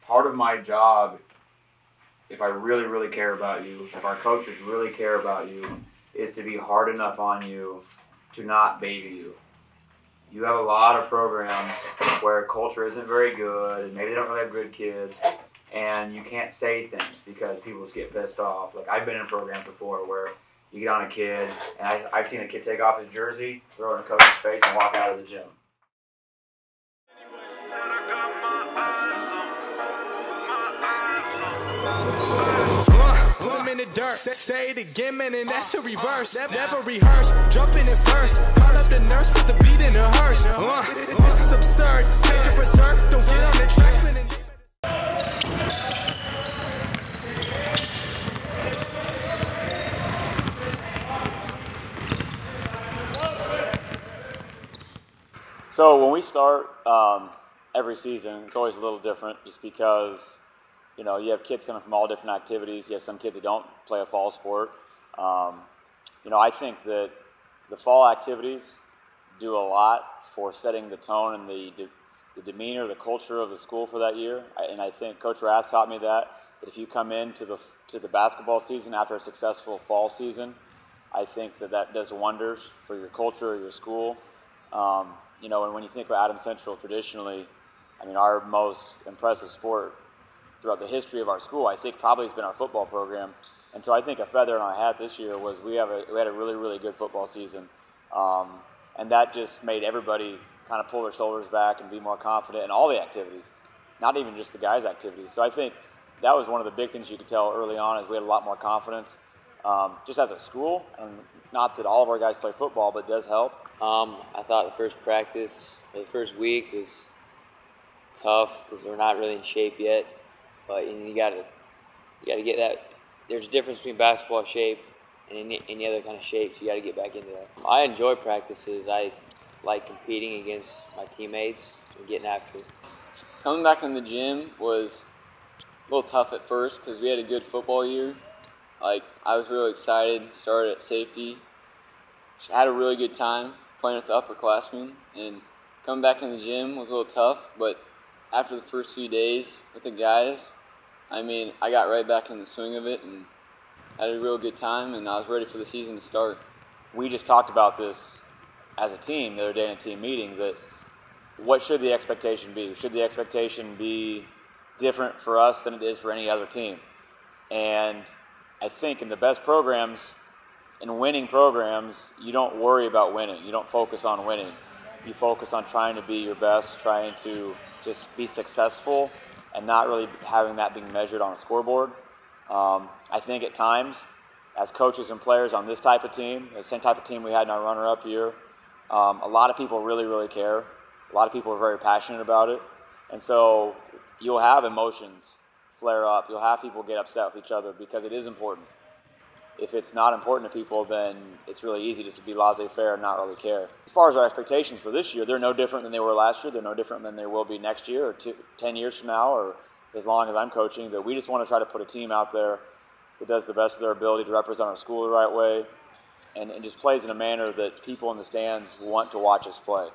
part of my job, if I really, really care about you, if our coaches really care about you, is to be hard enough on you to not baby you. You have a lot of programs where culture isn't very good, and maybe they don't really have good kids, and you can't say things because people just get pissed off. Like, I've been in programs before where you get on a kid, and I've seen a kid take off his jersey, throw it in a coach's face, and walk out of the gym. Put them in the dirt, say it again, man, and that's a reverse. Never rehearse, jumping in first. Call up the nurse, put the beat in the hearse. This is absurd, take a berserk. Don't get on the tracks, man. So when we start every season, it's always a little different just because, you know, you have kids coming from all different activities. You have some kids that don't play a fall sport. You know, I think that the fall activities do a lot for setting the tone and the demeanor, the culture of the school for that year. And I think Coach Rath taught me that if you come into the basketball season after a successful fall season, I think that does wonders for your culture, your school. You know, and when you think about Adams Central traditionally, I mean, our most impressive sport throughout the history of our school, I think probably has been our football program. And so I think a feather in our hat this year was we had a really, really good football season. And that just made everybody kind of pull their shoulders back and be more confident in all the activities, not even just the guys' activities. So I think that was one of the big things you could tell early on is we had a lot more confidence just as a school. And not that all of our guys play football, but it does help. I thought the first practice, or the first week was tough because we're not really in shape yet. But you gotta get that. There's a difference between basketball shape and any other kind of shapes. You gotta get back into that. I enjoy practices. I like competing against my teammates and getting after it. Coming back in the gym was a little tough at first because we had a good football year. Like, I was really excited, started at safety. Had a really good time playing with the upperclassmen, and coming back in the gym was a little tough, but after the first few days with the guys, I mean, I got right back in the swing of it and had a real good time, and I was ready for the season to start. We just talked about this as a team the other day in a team meeting, that what should the expectation be? Should the expectation be different for us than it is for any other team? And I think in the best programs, in winning programs, you don't worry about winning. You don't focus on winning. You focus on trying to be your best, trying to just be successful, and not really having that being measured on a scoreboard. I think at times, as coaches and players on this type of team, the same type of team we had in our runner-up year, a lot of people really, really care. A lot of people are very passionate about it. And so you'll have emotions flare up. You'll have people get upset with each other because it is important. If it's not important to people, then it's really easy just to be laissez-faire and not really care. As far as our expectations for this year, they're no different than they were last year. They're no different than they will be next year or 10 years from now, or as long as I'm coaching. That we just want to try to put a team out there that does the best of their ability to represent our school the right way and just plays in a manner that people in the stands want to watch us play.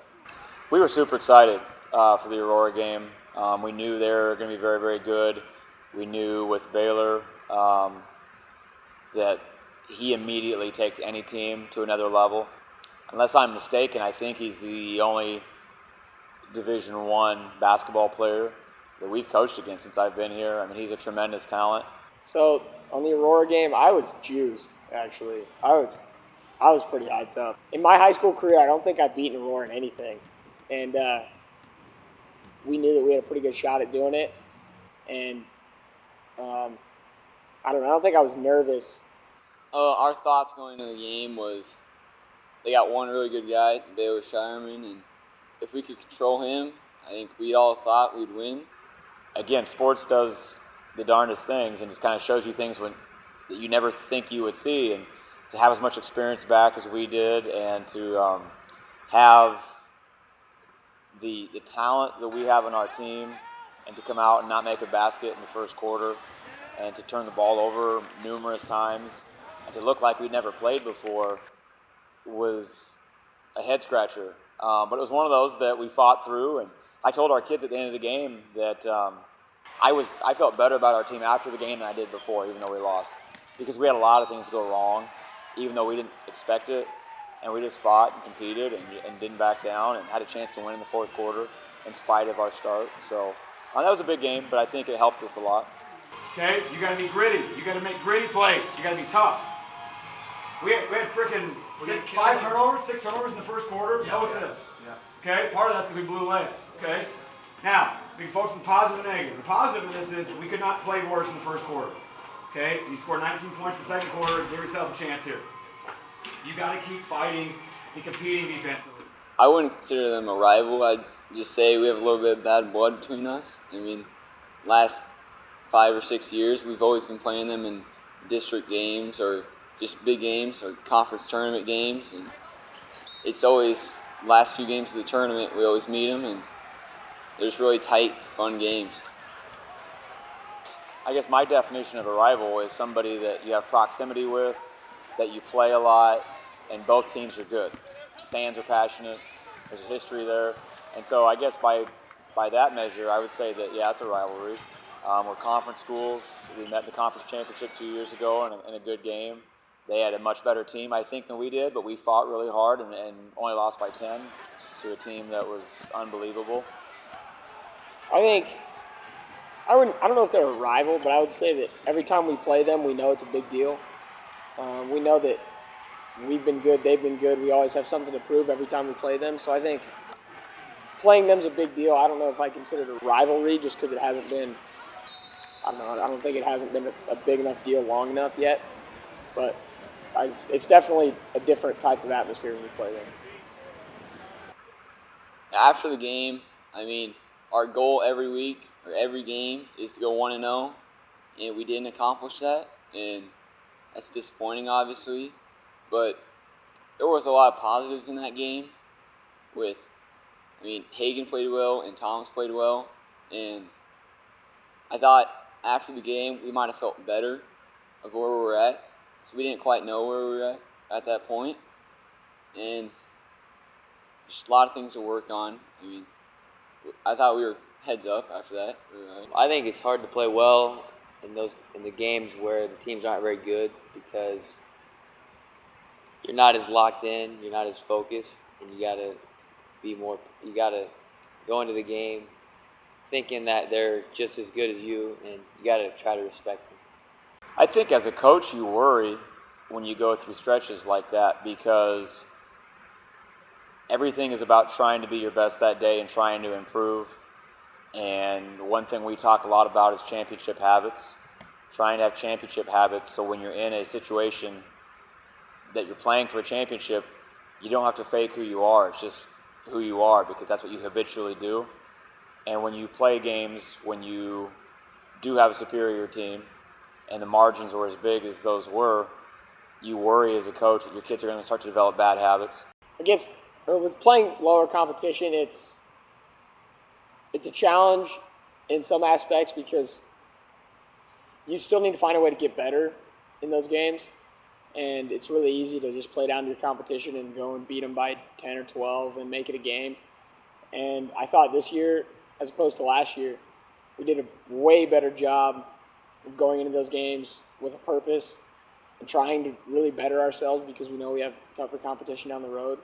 We were super excited for the Aurora game. We knew they were going to be very, very good. We knew with Baylor that he immediately takes any team to another level. Unless I'm mistaken, I think he's the only Division I basketball player that we've coached against since I've been here. I mean, he's a tremendous talent. So on the Aurora game, I was juiced, actually. I was pretty hyped up. In my high school career, I don't think I've beaten Aurora in anything. And we knew that we had a pretty good shot at doing it. And I don't think I was nervous. Our thoughts going into the game was they got one really good guy, Baylor Shireman, and if we could control him, I think we all thought we'd win. Again, sports does the darndest things and just kind of shows you things that you never think you would see. And to have as much experience back as we did, and to have the talent that we have on our team, and to come out and not make a basket in the first quarter, and to turn the ball over numerous times, and to look like we'd never played before, was a head-scratcher. But it was one of those that we fought through, and I told our kids at the end of the game that I felt better about our team after the game than I did before, even though we lost, because we had a lot of things go wrong, even though we didn't expect it, and we just fought and competed and didn't back down and had a chance to win in the fourth quarter in spite of our start. So that was a big game, but I think it helped us a lot. Okay, you got to be gritty. You got to make gritty plays. You got to be tough. We had freaking 6 turnovers in the first quarter. No assists. Yeah. Okay, part of that's because we blew layups. Okay, now we can focus on the positive and negative. The positive of this is we could not play worse in the first quarter. Okay, you scored 19 points in the second quarter. Give yourself a chance here. You got to keep fighting and competing defensively. I wouldn't consider them a rival. I'd just say we have a little bit of bad blood between us. I mean, last 5 or 6 years, we've always been playing them in district games or just big games or conference tournament games. And it's always, last few games of the tournament, we always meet them, and they're just really tight, fun games. I guess my definition of a rival is somebody that you have proximity with, that you play a lot, and both teams are good. Fans are passionate, there's a history there. And so I guess by that measure, I would say that, yeah, it's a rivalry. We're conference schools. We met in the conference championship 2 years ago in a good game. They had a much better team, I think, than we did, but we fought really hard and only lost by 10 to a team that was unbelievable. I don't know if they're a rival, but I would say that every time we play them, we know it's a big deal. We know that we've been good, they've been good. We always have something to prove every time we play them. So I think playing them's a big deal. I don't know if I consider it a rivalry just because it hasn't been, I don't think it hasn't been a big enough deal long enough yet. But it's definitely a different type of atmosphere when we play them. After the game, I mean, our goal every week or every game is to go 1-0, and we didn't accomplish that, and that's disappointing, obviously. But there was a lot of positives in that game. Hagen played well and Thomas played well, and I thought after the game we might have felt better of where we were at. So we didn't quite know where we were at that point, and just a lot of things to work on. I mean, I thought we were heads up after that. I think it's hard to play well in the games where the teams aren't very good because you're not as locked in, you're not as focused, and you gotta go into the game thinking that they're just as good as you, and you gotta try to respect them. I think as a coach, you worry when you go through stretches like that because everything is about trying to be your best that day and trying to improve. And one thing we talk a lot about is championship habits, trying to have championship habits so when you're in a situation that you're playing for a championship, you don't have to fake who you are. It's just who you are because that's what you habitually do. And when you play games, when you do have a superior team and the margins were as big as those were, you worry as a coach that your kids are going to start to develop bad habits. With playing lower competition, it's a challenge in some aspects because you still need to find a way to get better in those games. And it's really easy to just play down to your competition and go and beat them by 10 or 12 and make it a game. And I thought this year, as opposed to last year, we did a way better job of going into those games with a purpose and trying to really better ourselves because we know we have tougher competition down the road.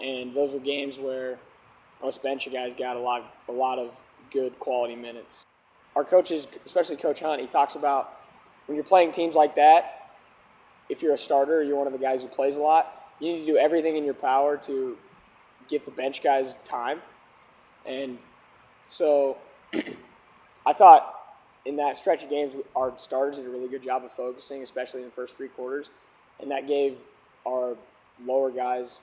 And those were games where us bench guys got a lot of good quality minutes. Our coaches, especially Coach Hunt, he talks about when you're playing teams like that, if you're a starter, you're one of the guys who plays a lot, you need to do everything in your power to get the bench guys time. And so I thought in that stretch of games, our starters did a really good job of focusing, especially in the first 3 quarters. And that gave our lower guys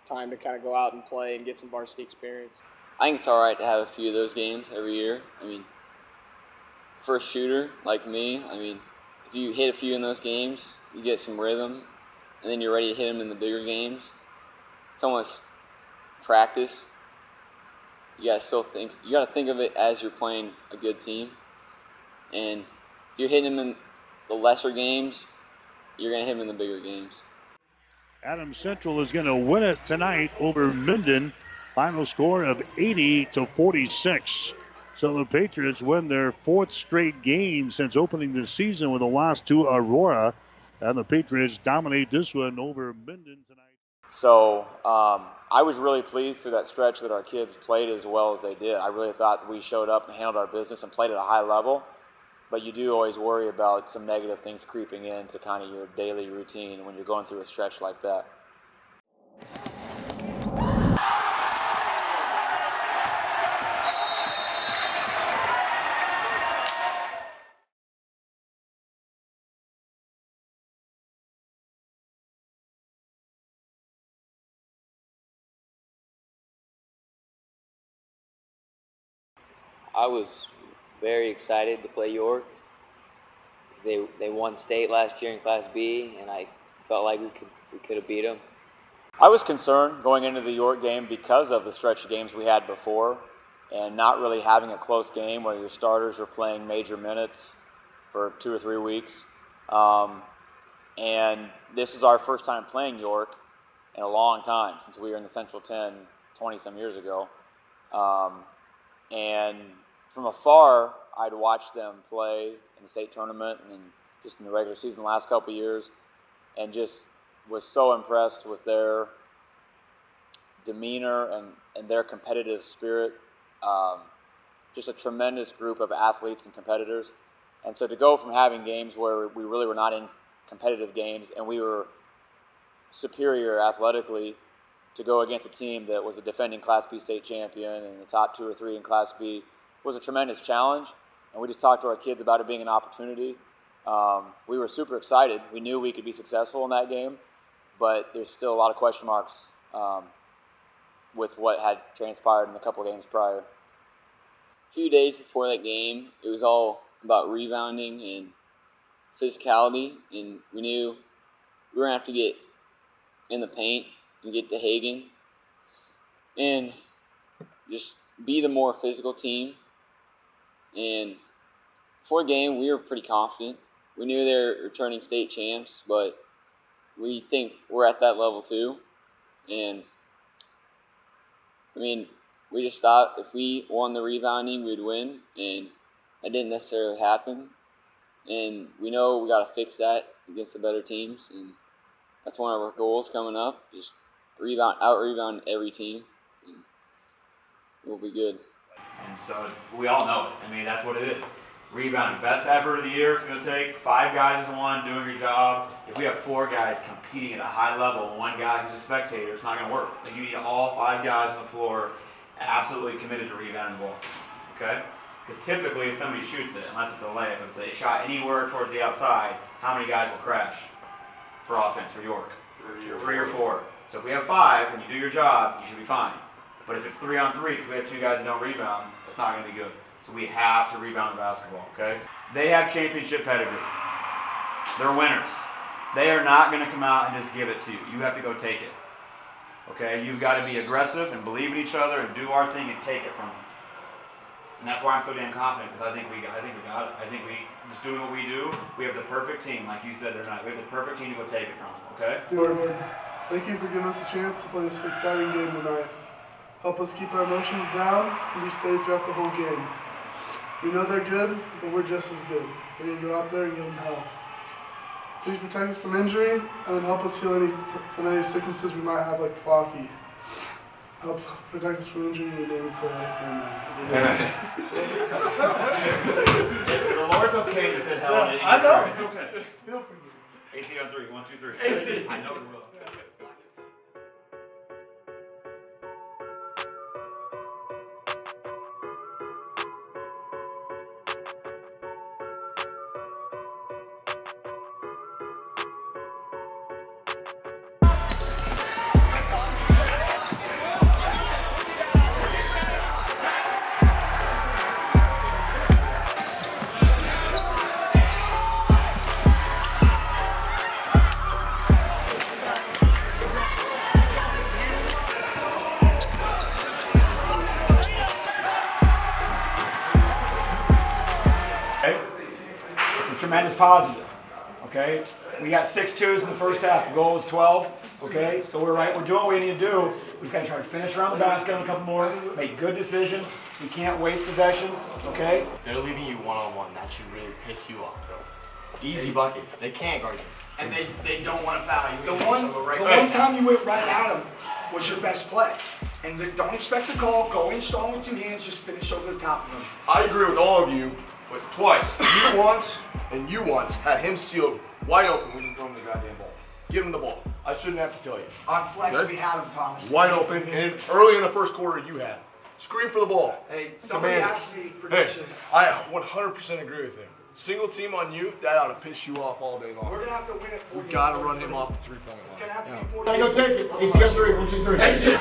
time to kind of go out and play and get some varsity experience. I think it's all right to have a few of those games every year. I mean, for a shooter like me, if you hit a few in those games, you get some rhythm, and then you're ready to hit them in the bigger games. It's almost practice. You gotta think of it as you're playing a good team. And if you're hitting them in the lesser games, you're gonna hit them in the bigger games. Adams Central is going to win it tonight over Minden. Final score of 80-46. So the Patriots win their 4th straight game since opening the season with a loss to Aurora. And the Patriots dominate this one over Minden tonight. So I was really pleased through that stretch that our kids played as well as they did. I really thought we showed up and handled our business and played at a high level. But you do always worry about some negative things creeping into kind of your daily routine when you're going through a stretch like that. I was very excited to play York because they won state last year in Class B, and I felt like we could have beat them. I was concerned going into the York game because of the stretch of games we had before and not really having a close game where your starters were playing major minutes for 2 or 3 weeks. And this was our first time playing York in a long time since we were in the Central 10 20-some years ago. And from afar, I'd watched them play in the state tournament and just in the regular season the last couple of years, and just was so impressed with their demeanor and their competitive spirit. Just a tremendous group of athletes and competitors. And so to go from having games where we really were not in competitive games and we were superior athletically to go against a team that was a defending Class B state champion and the top 2 or 3 in Class B was a tremendous challenge. And we just talked to our kids about it being an opportunity. We were super excited. We knew we could be successful in that game, but there's still a lot of question marks with what had transpired in the couple of games prior. A few days before that game, it was all about rebounding and physicality, and we knew we were going to have to get in the paint and get to Hagen and just be the more physical team. And before the game, we were pretty confident. We knew they were returning state champs, but we think we're at that level too. And I mean, we just thought if we won the rebounding, we'd win, and that didn't necessarily happen. And we know we got to fix that against the better teams, and that's one of our goals coming up, just out-rebound every team, and we'll be good. And so we all know it. I mean, that's what it is. Rebounding, best effort of the year. It's going to take 5 guys as one doing your job. If we have 4 guys competing at a high level and 1 guy who's a spectator, it's not going to work. Like, you need all 5 guys on the floor absolutely committed to rebounding the ball. Okay? Because typically, if somebody shoots it, unless it's a layup, if it's a shot anywhere towards the outside, how many guys will crash for offense for York? 3 or 4. So if we have 5 and you do your job, you should be fine. But if it's 3-on-3, because we have 2 guys that don't rebound, it's not going to be good. So we have to rebound the basketball, okay? They have championship pedigree. They're winners. They are not going to come out and just give it to you. You have to go take it, okay? You've got to be aggressive and believe in each other and do our thing and take it from them. And that's why I'm so damn confident, because I think we got it. I think we just doing what we do. We have the perfect team, like you said tonight. We have the perfect team to go take it from them, okay? Thank you for giving us a chance to play this exciting game tonight. Help us keep our emotions down and be steady throughout the whole game. We know they're good, but we're just as good. We're going to go out there and give them hell. Please protect us from injury, and then help us heal from any sicknesses we might have, like flocky. Help protect us from injury in the name of prayer. Amen. If the Lord's okay to send hell in the I know, it's okay. He'll forgive me. AC on 3, 1, 2, 3. AC. I know it will. Tremendous positive, okay? We got 6 twos in the first half. The goal was 12. Okay, so we're doing what we need to do. We just gotta try to finish around the basket on a couple more, make good decisions. We can't waste possessions, okay? They're leaving you one-on-one. That should really piss you off, bro. Easy bucket. They can't guard you. And they don't want to foul you. The one time you went right at him was your best play. And don't expect the call. Go in strong with 2 hands. Just finish over the top of him. I agree with all of you, but twice. You once had him sealed wide open when you throw him the goddamn ball. Give him the ball. I shouldn't have to tell you. On flex, we had him, Thomas. Wide open, and early in the first quarter, you had him. Scream for the ball. Hey, somebody has to be prediction. Hey, I 100% agree with him. Single team on you, that ought to piss you off all day long. We're gonna have to win it. We gotta run him off the 3-point line. It's gonna have to be 40. Gotta go take it. AC up 3. 1, 2, 3. Exit.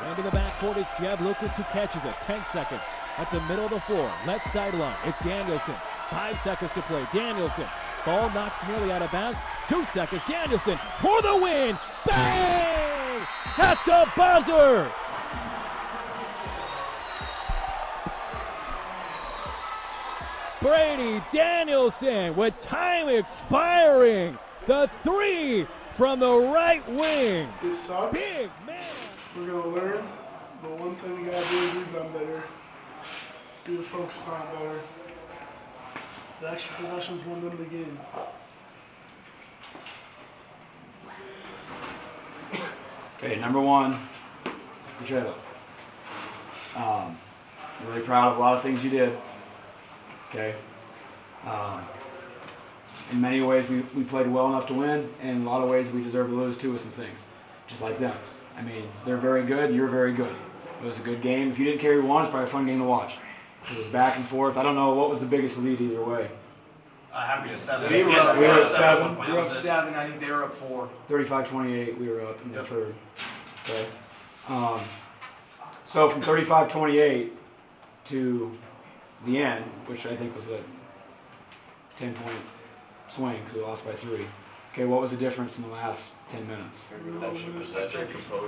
Into the backcourt is Jeb Lucas, who catches it. 10 seconds at the middle of the floor. Left sideline. It's Danielson. 5 seconds to play. Danielson. Ball knocked nearly out of bounds. 2 seconds. Danielson for the win. Bang! At the buzzer. Brady Danielson with time expiring. The 3 from the right wing. It sucks. Big man. We're gonna learn, but one thing we gotta do is rebound better. Do the focus on it better. The extra possessions won them the game. Okay, number 1, Pacheco. Really proud of a lot of things you did. Okay. In many ways, we played well enough to win, and in a lot of ways, we deserve to lose too with some things, just like them. I mean, they're very good, you're very good. It was a good game. If you didn't carry 1, it's probably a fun game to watch. It was back and forth. I don't know what was the biggest lead either way. We were up 7. We were up 7. I think they were up 4. 35-28, we were up in the third. Okay. So from 35-28 to the end, which I think was a 10-point swing because we lost by 3. Okay, what was the difference in the last 10 minutes?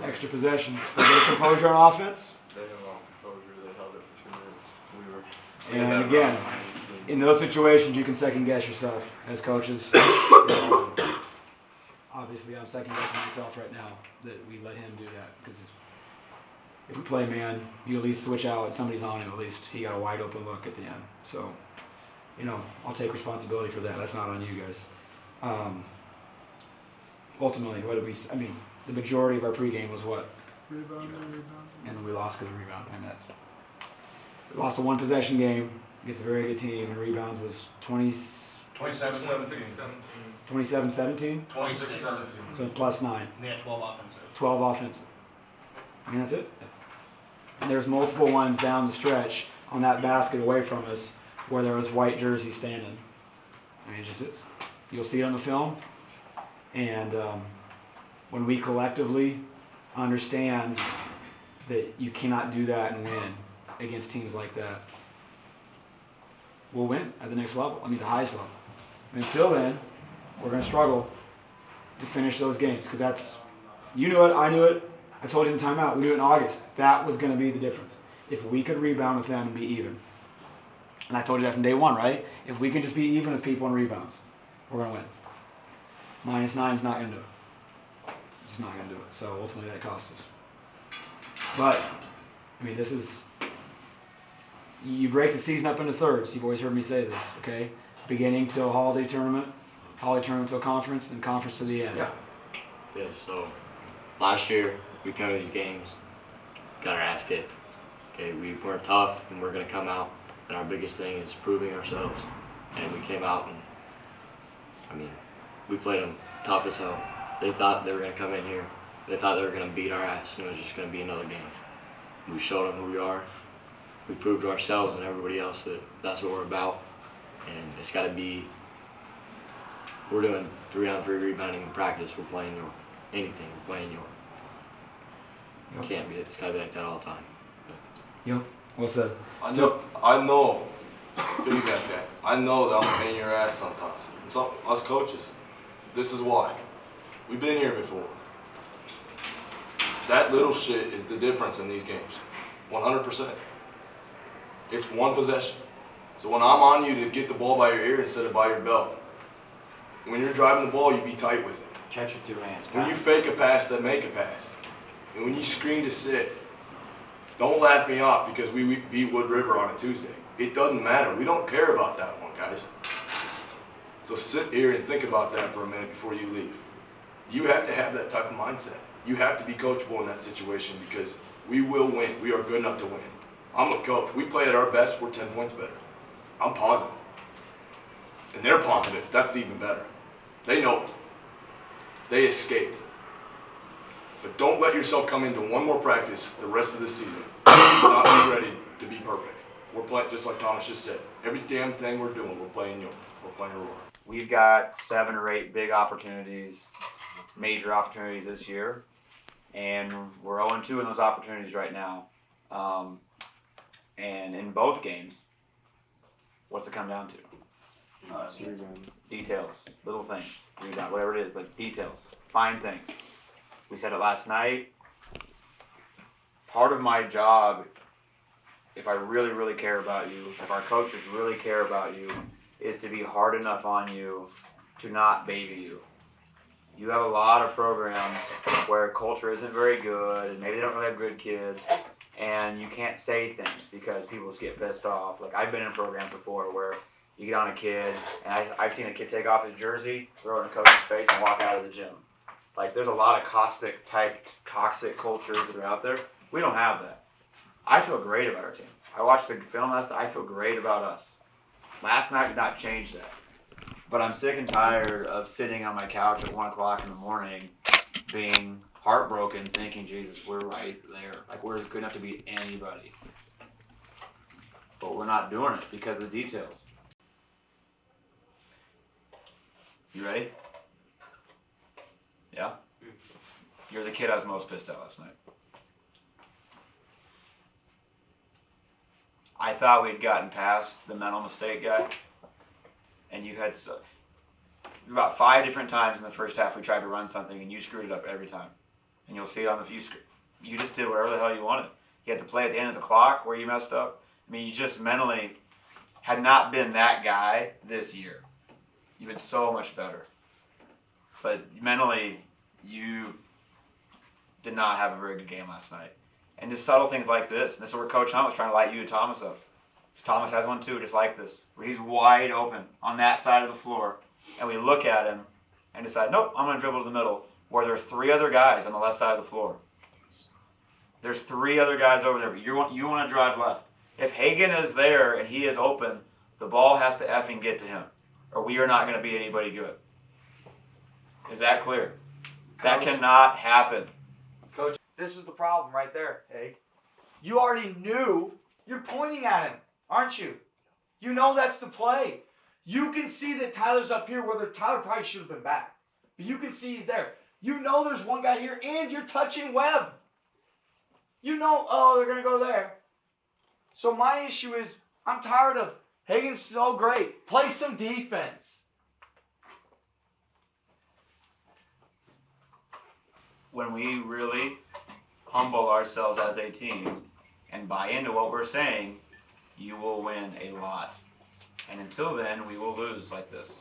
Extra possessions. A bit of composure on offense. They had a long composure. They held it for 2 minutes. And again, in those situations, you can second guess yourself as coaches. Obviously, I'm second guessing myself right now that we let him do that because if we play man, you at least switch out. Somebody's on him. At least he got a wide open look at the end. So, I'll take responsibility for that. That's not on you guys. Ultimately, the majority of our pregame was what? Rebound. And we lost because of rebound. We lost a 1-possession game against a very good team, and rebounds was 27-17. 26-17. So it's +9. They had 12 offensive. 12 offensive. That's it. And there's multiple ones down the stretch on that basket away from us where there was white jerseys standing. It just is. You'll see it on the film. And when we collectively understand that you cannot do that and win against teams like that, we'll win at the next level. The highest level. Until then, we're going to struggle to finish those games because that's, you knew it, I knew it. I told you in timeout, we knew it in August. That was going to be the difference. If we could rebound with them and be even. And I told you that from day 1, right? If we can just be even with people in rebounds, we're going to win. -9 is not going to do it. It's just not going to do it. So ultimately that cost us. But, this is, you break the season up into thirds. You've always heard me say this, okay? Beginning till holiday tournament till conference, then conference to the end. Yeah, so last year we come to these games, got our ass kicked. Okay, we weren't tough and we're going to come out, and our biggest thing is proving ourselves. And we came out and, we played them tough as hell. They thought they were going to come in here. They thought they were going to beat our ass, and it was just going to be another game. We showed them who we are. We proved to ourselves and everybody else that that's what we're about. And it's got to be we're doing 3-on-3 rebounding in practice, we're playing York. Anything, we're playing York. Yep. Can't be. It's gotta be like that all the time. Yep. Well said. I know. Piggyback that. I know that I'm a pain in your ass sometimes. It's us coaches. This is why. We've been here before. That little shit is the difference in these games. 100%. It's one possession. So when I'm on you to get the ball by your ear instead of by your belt, when you're driving the ball, you be tight with it. Catch with 2 hands. When you fake a pass, then make a pass. And when you screen to sit, don't laugh me off because we beat Wood River on a Tuesday. It doesn't matter. We don't care about that one, guys. So sit here and think about that for a minute before you leave. You have to have that type of mindset. You have to be coachable in that situation because we will win. We are good enough to win. I'm a coach. We play at our best, we're 10 points better. I'm positive. And they're positive. That's even better. They know it. They escaped. But don't let yourself come into one more practice the rest of the season not be ready to be perfect. We're playing, just like Thomas just said, every damn thing we're doing, we're playing York. We're playing Aurora. We've got 7 or 8 big opportunities, major opportunities this year, and we're 0-2 in those opportunities right now. And in both games, what's it come down to? Details, little things, rebound, whatever it is, but details, fine things. We said it last night. Part of my job, if I really, really care about you, if our coaches really care about you, is to be hard enough on you to not baby you. You have a lot of programs where culture isn't very good, and maybe they don't really have good kids, and you can't say things because people just get pissed off. Like, I've been in programs before where you get on a kid, and I've seen a kid take off his jersey, throw it in a coach's face, and walk out of the gym. Like, there's a lot of caustic type toxic cultures that are out there. We don't have that. I feel great about our team. I watched the film last night. I feel great about us. Last night did not change that. But I'm sick and tired of sitting on my couch at 1 o'clock in the morning being heartbroken, thinking, Jesus, we're right there. Like, we're good enough to beat anybody. But we're not doing it because of the details. You ready? Yeah? You're the kid I was most pissed at last night. I thought we'd gotten past the mental mistake guy, and you had about 5 different times in the first half we tried to run something, and you screwed it up every time. And you'll see it on the you just did whatever the hell you wanted. You had to play at the end of the clock where you messed up. I mean, you just mentally had not been that guy this year. You've been so much better. But mentally, you did not have a very good game last night. And just subtle things like this. And this is where Coach Hunt was trying to light you and Thomas up. Thomas has one too, just like this, where he's wide open on that side of the floor. And we look at him and decide, nope, I'm going to dribble to the middle, where there's 3 other guys on the left side of the floor. There's 3 other guys over there, but you want to drive left. If Hagan is there and he is open, the ball has to effing get to him, or we are not going to be anybody good. Is that clear? That cannot happen. Coach, this is the problem right there, Hag. You already knew. You're pointing at him, aren't you? You know that's the play. You can see that Tyler's up here, whether Tyler probably should have been back. But you can see he's there. You know there's one guy here, and you're touching Webb. You know, oh, they're going to go there. So my issue is, I'm tired of Hagan's so great. Play some defense. When we really humble ourselves as a team and buy into what we're saying, you will win a lot. And until then, we will lose like this.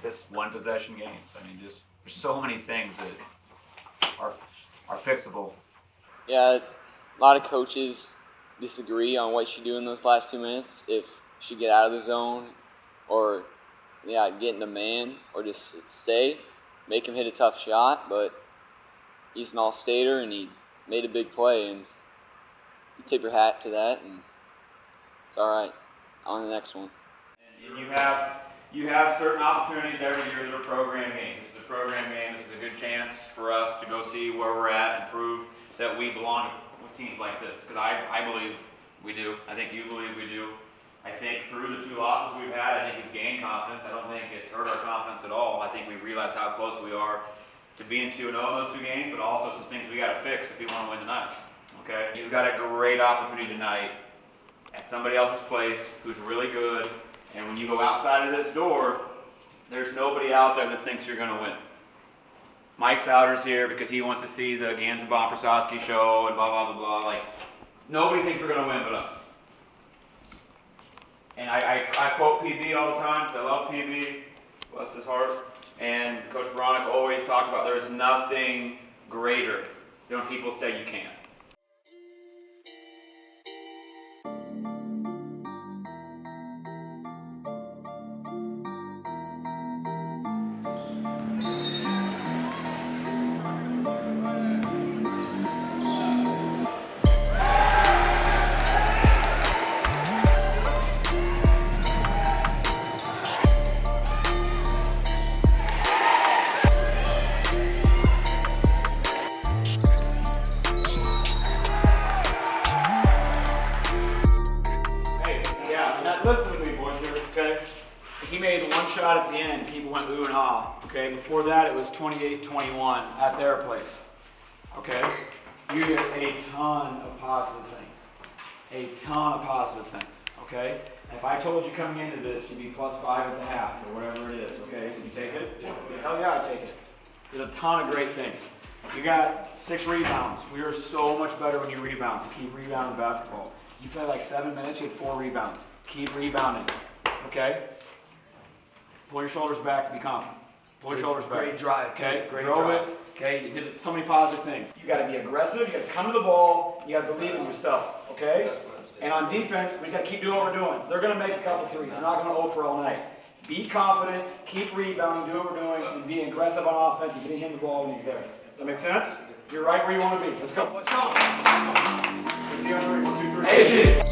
This one possession game. I mean, just there's so many things that are fixable. Yeah, a lot of coaches disagree on what you should do in those last 2 minutes. If you should get out of the zone or, get in the man or just stay, make him hit a tough shot. But he's an all-stater and he made a big play, and you tip your hat to that, and it's all right. On to the next one. And you have certain opportunities every year that are program games. This is a program game. This is a good chance for us to go see where we're at and prove that we belong with teams like this. Because I believe we do. I think you believe we do. I think through the 2 losses we've had, I think we've gained confidence. I don't think it's hurt our confidence at all. I think we realize how close we are to being 2-0 in those 2 games, but also some things we got to fix if we want to win tonight. Okay? You've got a great opportunity tonight at somebody else's place who's really good, and when you go outside of this door, there's nobody out there that thinks you're going to win. Mike Souter's here because he wants to see the Ganzabon Prasowski show and blah, blah, blah, blah. Like, nobody thinks we're going to win but us. And I quote PB all the time because I love PB, bless his heart. And Coach Beranek always talked about there's nothing greater than when people say you can't. Listen to me, boys, here, okay? He made one shot at the end. People went ooh and ah, okay? Before that, it was 28-21 at their place, okay? You get a ton of positive things. A ton of positive things, okay? And if I told you coming into this, you'd be +5 at the half or whatever it is, okay? You take it? Hell yeah, I take it. Did a ton of great things. You got 6 rebounds. We are so much better when you rebound, so keep rebounding basketball. You play like 7 minutes, you had 4 rebounds. Keep rebounding, okay? Pull your shoulders back and be confident. Pull your shoulders back. Great drive, okay? Great Drove drive. it, okay? You did so many positive things. You got to be aggressive. You got to come to the ball. You got to believe in yourself, okay? And on defense, we just got to keep doing what we're doing. They're going to make a couple threes. They're not going to 0 for all night. Be confident. Keep rebounding. Do what we're doing, and be aggressive on offense and getting him the ball when he's there. Does that make sense? You're right where you want to be. Let's go. Let's go. Let's see on 1, 2, 3. Hey,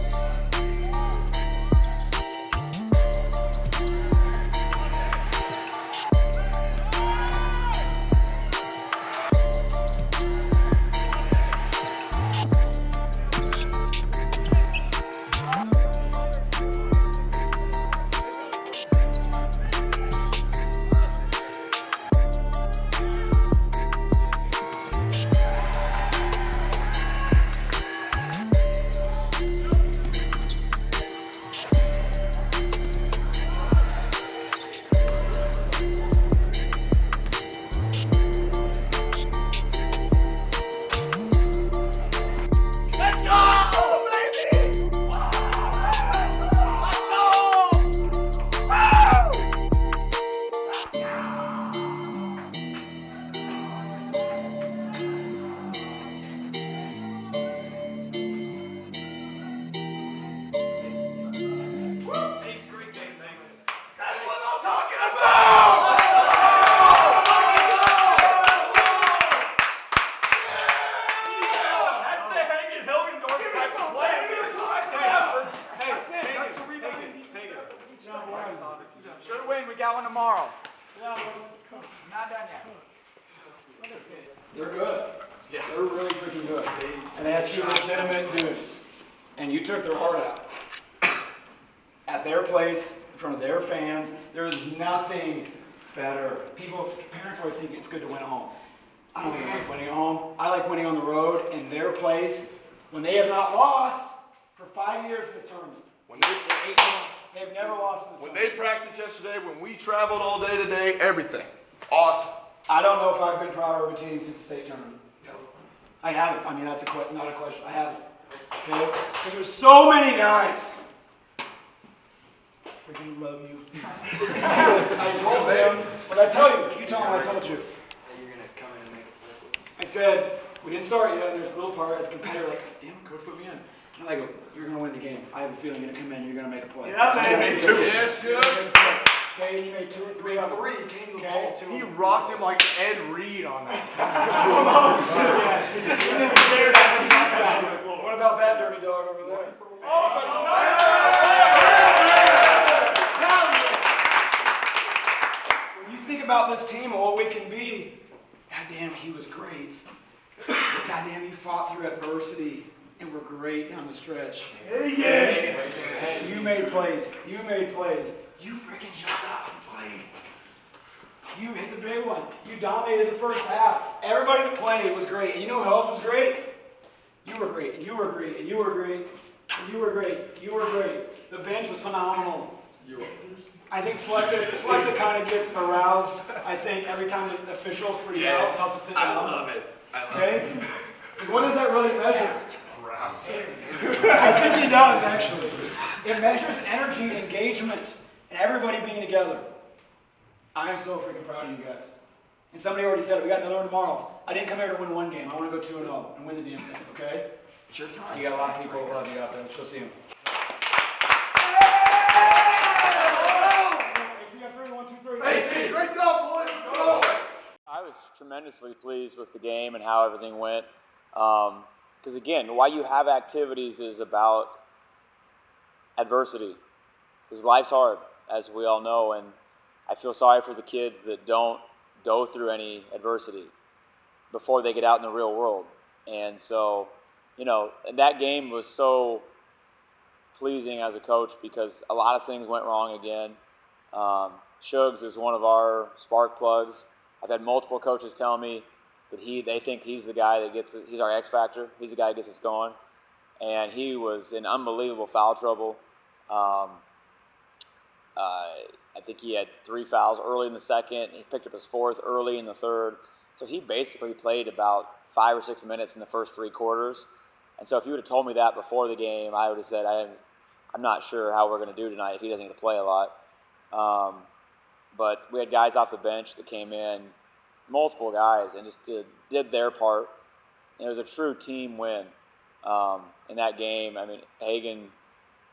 Good win. We got one tomorrow. Not done yet. They're good. Yeah. They're really freaking good. And they had 2 legitimate dudes. And you took their heart out. At their place, in front of their fans, there is nothing better. Parents always think it's good to win at home. I don't like winning at home. I like winning on the road in their place when they have not lost for 5 years in this tournament. They've never lost in this tournament. When they practiced yesterday, when we traveled all day today, everything. Awesome. I don't know if I've been prouder of a team since the state tournament. I haven't. I mean, that's not a question. I haven't. Okay? Because there's so many guys. Freaking love you. I told them, what I tell you? You tell them what I told you. You're going to come in and make it. I said, we didn't start yet, and there's a little part as a competitor, like, damn, coach put me in. And I go, you're going to win the game. I have a feeling you're going to come in, you're going to make a play. Yeah, man, me too. Yeah, sure. Okay, and you made 2 or 3 on 3. You came to the ball, too. He rocked him like Ed Reed on that. He just stared at him. What about that dirty dog over there? When you think about this team and what we can be, goddamn, he was great. Goddamn, he fought through adversity and were great down the stretch. Yeah. You made plays. You made plays. You freaking shut up and played. You hit the big one. You dominated the first half. Everybody that played was great. And you know who else was great? You were great. And you were great. And you were great. And you were great. You were great. The bench was phenomenal. You were. I think Fleckta kind of gets aroused, I think, every time the officials for you helps us sit down. I love it. Okay? Because what does that really measure? I think he does, actually. It measures energy, engagement, and everybody being together. I am so freaking proud of you guys. And somebody already said it. We got another one tomorrow. I didn't come here to win one game. I want to go 2-0 and win the damn thing, okay? Sure. You got a lot of people who love you out there. Let's go see them. Great job, boys. Go. I was tremendously pleased with the game and how everything went. Because again, why you have activities is about adversity. Because life's hard, as we all know, and I feel sorry for the kids that don't go through any adversity before they get out in the real world. And so, you know, and that game was so pleasing as a coach because a lot of things went wrong again. Shugs is one of our spark plugs. I've had multiple coaches tell me that they think he's the guy that he's our X factor. He's the guy that gets us going. And he was in unbelievable foul trouble. I think he had 3 fouls early in the second. He picked up his 4th early in the 3rd. So he basically played about 5 or 6 minutes in the first 3 quarters. And so if you would have told me that before the game, I would have said, I'm not sure how we're going to do tonight if he doesn't get to play a lot. But we had guys off the bench that came in, multiple guys, and just did their part. And it was a true team win in that game. I mean, Hagan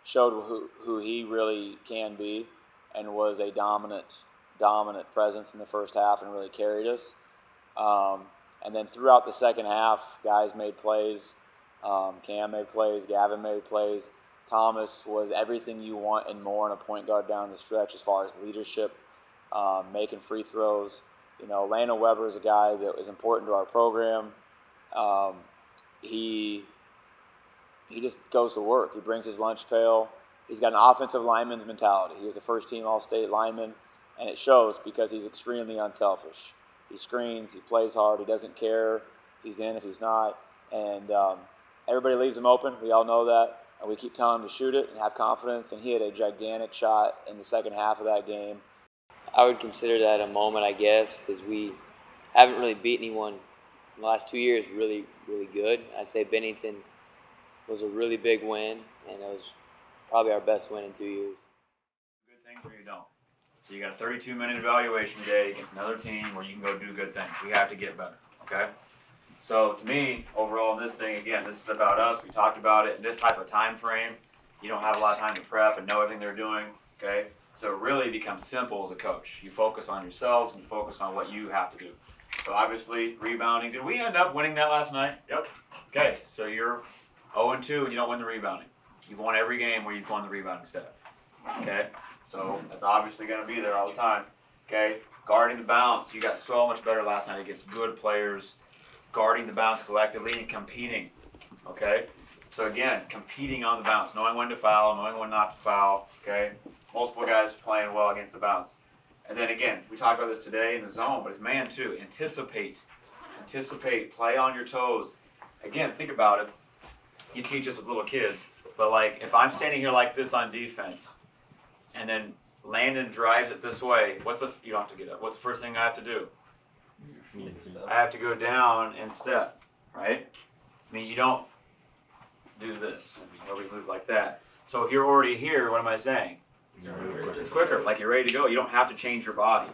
showed who he really can be and was a dominant presence in the first half and really carried us. And then throughout the second half, guys made plays. Cam made plays. Gavin made plays. Thomas was everything you want and more in a point guard down the stretch as far as leadership, making free throws. You know, Landon Weber is a guy that is important to our program. He just goes to work. He brings his lunch pail. He's got an offensive lineman's mentality. He was a first-team All-State lineman, and it shows because he's extremely unselfish. He screens. He plays hard. He doesn't care if he's in, if he's not. And everybody leaves him open. We all know that. And we keep telling him to shoot it and have confidence. And he had a gigantic shot in the second half of that game. I would consider that a moment, I guess, because we haven't really beat anyone in the last 2 years really, really good. I'd say Bennington was a really big win, and it was probably our best win in 2 years. Good things or you don't. So you got a 32-minute evaluation today against another team where you can go do good things. We have to get better, okay? So to me, overall, this thing, again, this is about us. We talked about it in this type of time frame. You don't have a lot of time to prep and know everything they're doing, okay? So it really becomes simple as a coach. You focus on yourselves and you focus on what you have to do. So obviously, rebounding. Did we end up winning that last night? Yep. Okay, so you're 0-2 and you don't win the rebounding. You've won every game where you've won the rebounding step. Okay? So that's obviously going to be there all the time. Okay? Guarding the bounce. You got so much better last night against good players. Guarding the bounce collectively and competing. Okay? So again, competing on the bounce. Knowing when to foul, knowing when not to foul. Okay? Multiple guys playing well against the bounce. And then again, we talked about this today in the zone, but it's man too. Anticipate. Play on your toes. Again, think about it. You teach us with little kids. But like, if I'm standing here like this on defense, and then Landon drives it this way, you don't have to get up. What's the first thing I have to do? I have to go down and step, right? I mean, you don't do this. I mean, nobody moves like that. So if you're already here, what am I saying? It's quicker, like you're ready to go. You don't have to change your body,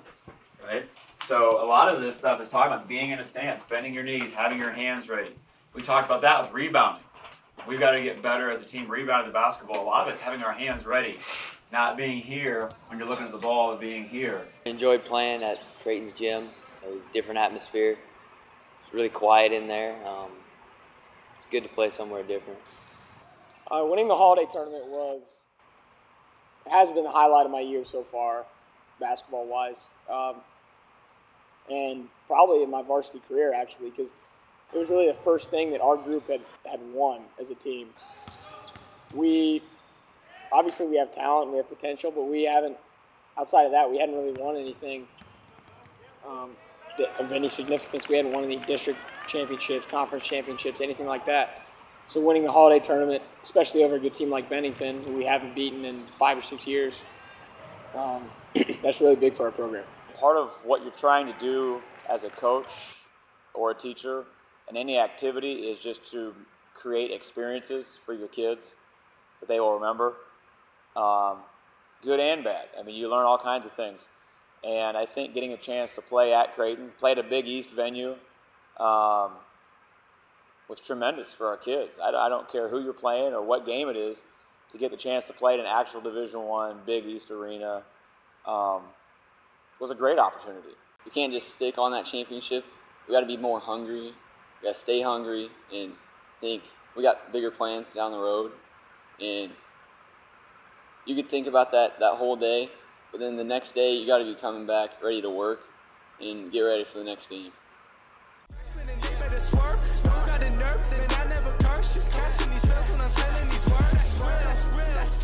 right? So a lot of this stuff is talking about being in a stance, bending your knees, having your hands ready. We talked about that with rebounding. We've got to get better as a team rebounding the basketball. A lot of it's having our hands ready, not being here when you're looking at the ball and being here. I enjoyed playing at Creighton's gym. It was a different atmosphere. It's really quiet in there. It's good to play somewhere different. Winning the holiday tournament has been the highlight of my year so far, basketball-wise, and probably in my varsity career, actually, because it was really the first thing that our group had won as a team. We obviously we have talent, we have potential, but we haven't, outside of that, we hadn't really won anything of any significance. We hadn't won any district championships, conference championships, anything like that. So winning the holiday tournament, especially over a good team like Bennington, who we haven't beaten in 5 or 6 years, that's really big for our program. Part of what you're trying to do as a coach or a teacher in any activity is just to create experiences for your kids that they will remember, good and bad. I mean, you learn all kinds of things. And I think getting a chance to play at Creighton, play at a Big East venue, was tremendous for our kids. I don't care who you're playing or what game it is, to get the chance to play at an actual Division I Big East arena was a great opportunity. We can't just stick on that championship. We got to be more hungry. We got to stay hungry and think we got bigger plans down the road. And you could think about that whole day, but then the next day you got to be coming back ready to work and get ready for the next game. Got a nerve, and I never curse, just catching these spells when I'm spelling these words. That's